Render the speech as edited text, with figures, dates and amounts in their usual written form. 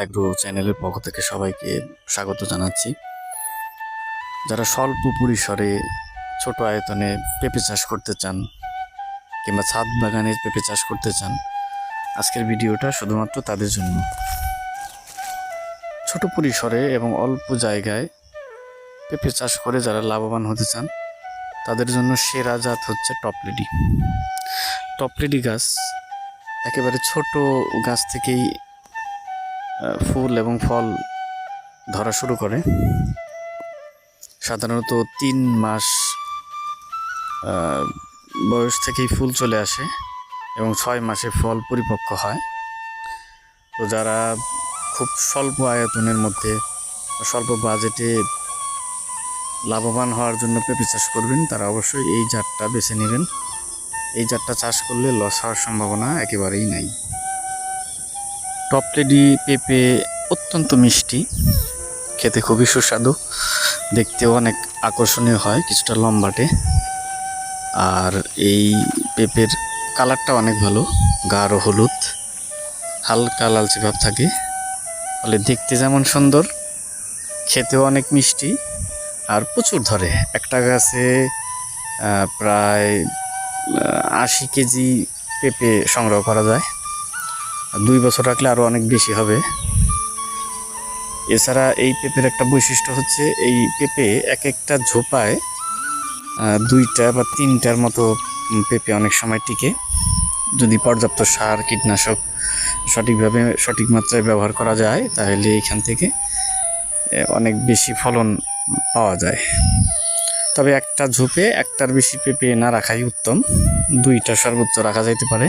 Agro চ্যানেলের পক্ষ থেকে সবাইকে স্বাগত জানাচ্ছি। যারা স্বল্প পরিসরে ছোট আয়তনে পেঁপে চাষ করতে চান কিংবা ছাদ বাগানে পেঁপে চাষ করতে চান, আজকের ভিডিওটা শুধুমাত্র তাদের জন্য। ছোট পরিসরে এবং অল্প জায়গায় পেঁপে চাষ করে যারা লাভবান হতে চান তাদের জন্য সেরা জাত হচ্ছে টপলেডি। টপলেডি গাছ একেবারে ছোট গাছ থেকেই ফুল এবং ফল ধরা শুরু করে। সাধারণত 3 মাস বয়স থেকেই ফুল চলে আসে এবং 6 মাসে ফল পরিপক্ক হয়। তো যারা খুব স্বল্প আয়তনের মধ্যে স্বল্প বাজেটে লাভবান হওয়ার জন্য পেঁপে চাষ করবেন, তারা অবশ্যই এই জাতটা বেছে নেবেন। এই জাতটা চাষ করলে লস হওয়ার সম্ভাবনা একেবারেই নাই। টপলেডি পেঁপে অত্যন্ত মিষ্টি, খেতে খুবই সুস্বাদু, দেখতেও অনেক আকর্ষণীয় হয়, কিছুটা লম্বাটে। আর এই পেঁপের কালারটা অনেক ভালো, গাঢ় হলুদ, হালকা লালচে ভাব থাকে। ফলে দেখতে যেমন সুন্দর, খেতেও অনেক মিষ্টি আর প্রচুর ধরে। একটা গাছে প্রায় 80 কেজি পেঁপে সংগ্রহ করা যায়। 2 বছর রাখলে আরও অনেক বেশি হবে। এছাড়া এই পেঁপের একটা বৈশিষ্ট্য হচ্ছে, এই পেঁপে এক একটা ঝোপায় 2টা বা 3টার মতো পেঁপে অনেক সময় টিকে, যদি পর্যাপ্ত সার কীটনাশক সঠিকভাবে সঠিক মাত্রায় ব্যবহার করা যায়, তাহলে এখান থেকে অনেক বেশি ফলন পাওয়া যায়। তবে একটা ঝোপে একটার বেশি পেঁপে না রাখাই উত্তম, 2টা সর্বোচ্চ রাখা যাইতে পারে।